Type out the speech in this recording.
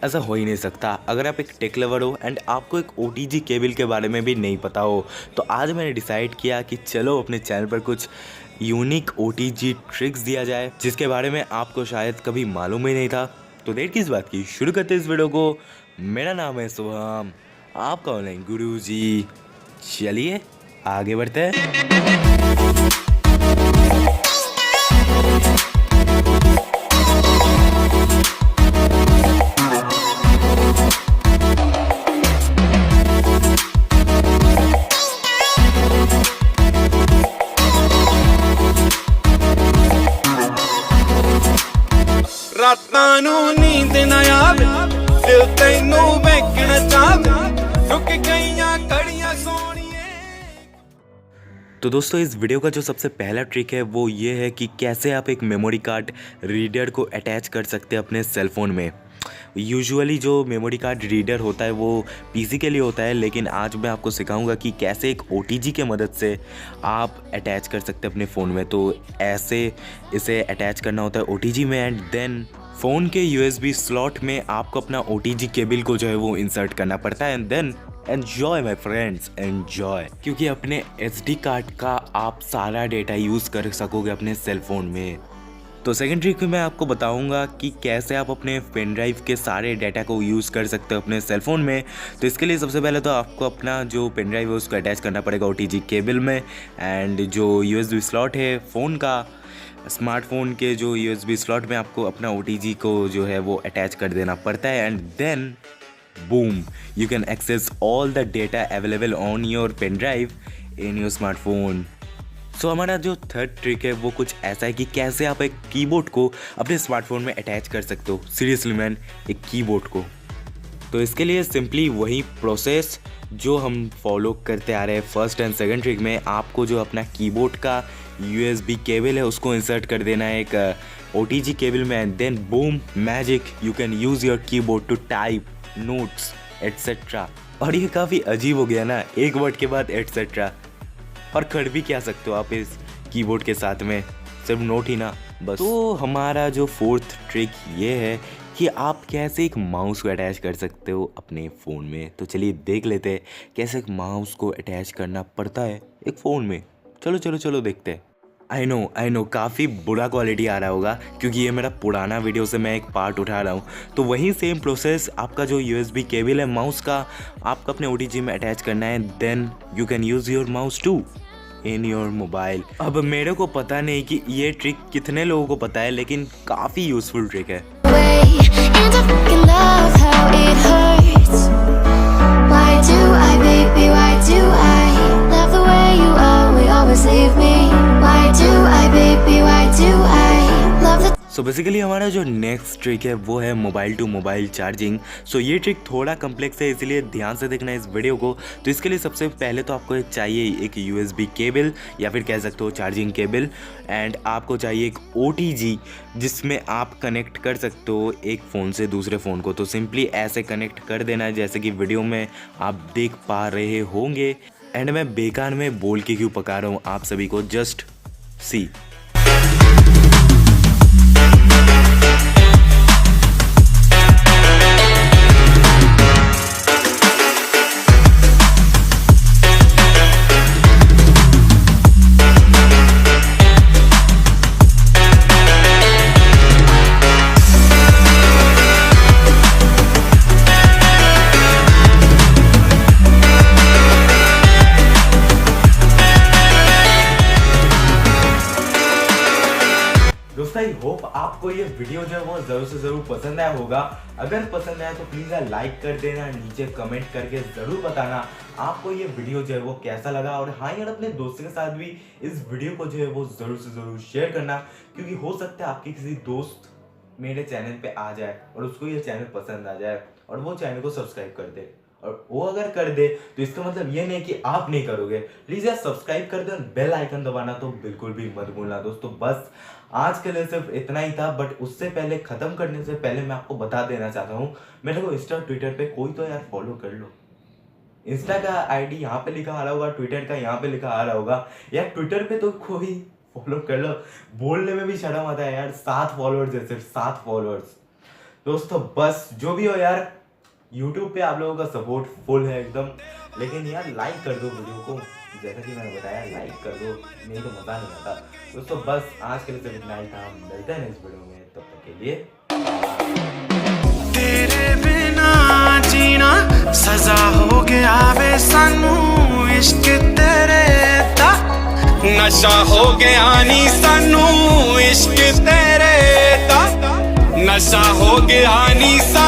ऐसा हो ही नहीं सकता अगर आप एक टेक लवर हो एंड आपको एक OTG केबल के बारे में भी नहीं पता हो। तो आज मैंने डिसाइड किया कि चलो अपने चैनल पर कुछ यूनिक OTG ट्रिक्स दिया जाए जिसके बारे में आपको शायद कभी मालूम ही नहीं था। तो देर किस बात की, शुरू करते इस वीडियो को। मेरा नाम है शुभम, आपका ऑनलाइन गुरुजी। चलिए आगे बढ़ते हैं। ਰਾਤਾਂ ਨੂੰ ਨੀਂਦ ਨਾ ਆਵੇ ਦਿਲ ਤੈਨੂੰ ਵੇਖਣਾ ਚਾਹਵੇ ਰੁਕ ਗਈਆਂ ਘੜੀਆਂ ਸੋਹਣੀਏ। तो दोस्तों इस वीडियो का जो सबसे पहला ट्रिक है वो ये है कि कैसे आप एक मेमोरी कार्ड रीडर को अटैच कर सकते हैं अपने सेल फ़ोन में। यूजुअली जो मेमोरी कार्ड रीडर होता है वो पीसी के लिए होता है, लेकिन आज मैं आपको सिखाऊंगा कि कैसे एक OTG के मदद से आप अटैच कर सकते हैं अपने फ़ोन में। तो ऐसे इसे अटैच करना होता है OTG में एंड देन फ़ोन के USB स्लॉट में आपको अपना OTG केबल को जो है वो इंसर्ट करना पड़ता है and then enjoy my friends, enjoy. क्योंकि अपने SD कार्ड का आप सारा डेटा यूज़ कर सकोगे अपने सेल फ़ोन में। तो सेकंड ट्रिक में मैं आपको बताऊंगा कि कैसे आप अपने पेन ड्राइव के सारे डाटा को यूज़ कर सकते हो अपने सेल फ़ोन में। तो इसके लिए सबसे पहले तो आपको अपना जो पेन ड्राइव है उसको अटैच करना पड़ेगा OTG केबल में एंड जो USB स्लॉट है फ़ोन का, स्मार्टफोन के जो USB स्लॉट में आपको अपना OTG को जो है वो अटैच कर देना पड़ता है and then boom, you can access all the data available on your pen drive in your smartphone. सो हमारा जो थर्ड ट्रिक है वो कुछ ऐसा है कि कैसे आप एक कीबोर्ड को अपने स्मार्टफोन में अटैच कर सकते हो। सीरियसली मैन, एक कीबोर्ड को। तो इसके लिए सिंपली वही प्रोसेस जो हम फॉलो करते आ रहे हैं फर्स्ट एंड सेकंड ट्रिक में। आपको जो अपना कीबोर्ड का USB केबल है उसको इंसर्ट कर देना है एक OTG केबल में and then boom, magic, you can use your keyboard to type notes etcetera. और ये काफ़ी अजीब हो गया ना, एक वर्ड के बाद एटसेट्रा। और कर भी क्या सकते हो आप इस कीबोर्ड के साथ में, सिर्फ नोट ही ना बस। तो हमारा जो फोर्थ ट्रिक ये है कि आप कैसे एक माउस को अटैच कर सकते हो अपने फ़ोन में। तो चलिए देख लेते हैं कैसे एक माउस को अटैच करना पड़ता है एक फ़ोन में। चलो चलो चलो देखते हैं। आई नो काफ़ी बुरा क्वालिटी आ रहा होगा क्योंकि ये मेरा पुराना वीडियो से मैं एक पार्ट उठा रहा हूँ। तो वही सेम प्रोसेस, आपका जो USB केबल है माउस का आपको अपने OTG में अटैच करना है, then you can use your mouse to in your mobile. अब मेरे को पता नहीं कि ये ट्रिक कितने लोगों को पता है, लेकिन काफ़ी यूज़फुल ट्रिक है। सो बेसिकली हमारा जो नेक्स्ट ट्रिक है वो है मोबाइल टू मोबाइल चार्जिंग। सो ये ट्रिक थोड़ा कम्प्लेक्स है, इसलिए ध्यान से देखना इस वीडियो को। तो इसके लिए सबसे पहले तो आपको चाहिए एक USB केबल या फिर कह सकते हो चार्जिंग केबल एंड आपको चाहिए एक OTG जिसमें आप कनेक्ट कर सकते हो एक फ़ोन से दूसरे फ़ोन को। तो सिंपली ऐसे कनेक्ट कर देना है जैसे कि वीडियो में आप देख पा रहे होंगे। एंड मैं बेकार में बोल के क्यों पका रहा हूँ आप सभी को, जस्ट सी। दोस्तों आई होप आपको ये वीडियो जो है वो ज़रूर से ज़रूर पसंद आया होगा। अगर पसंद आया तो प्लीज़ लाइक कर देना, नीचे कमेंट करके ज़रूर बताना आपको ये वीडियो जो है वो कैसा लगा। और हाँ यार, अपने दोस्तों के साथ भी इस वीडियो को जो है वो ज़रूर से ज़रूर शेयर करना, क्योंकि हो सकता है आपके किसी दोस्त मेरे चैनल पे आ जाए और उसको ये चैनल पसंद आ जाए और वो चैनल को सब्सक्राइब कर दे। और वो अगर कर दे तो इसका मतलब ये नहीं कि आप नहीं करोगे। प्लीज़ यार सब्सक्राइब कर दो और बेल आइकन दबाना तो बिल्कुल भी मत भूलना दोस्तों। बस आज के लिए सिर्फ इतना ही था, बट उससे पहले ख़त्म करने से पहले मैं आपको बता देना चाहता हूँ, मेरे को इंस्टा ट्विटर पे कोई तो यार फॉलो कर लो। इंस्टा का आईडी यहाँ पे लिखा आ रहा होगा, ट्विटर का यहाँ पे लिखा आ रहा होगा। यार ट्विटर पे तो कोई फॉलो कर लो, बोलने में भी शर्म आता है यार। 7 फॉलोअर्स है, सिर्फ 7 फॉलोअर्स। दोस्तों बस जो भी हो यार, YouTube पे आप लोगों का सपोर्ट फुल है एकदम, लेकिन यार लाइक कर दो वीडियो को, जैसा कि मैंने बताया लाइक कर दो, नहीं तो मज़ा नहीं आता। दोस्तों बस आज के लिए सिर्फ इतना ही था, मिलते हैं इस वीडियो में, तब तक के लिए तेरे बिना जीना सजा हो गया वे सानू, इश्क तेरे दा नशा हो गया नी सानू, इश्क तेरे दा नशा हो गया नी सानू।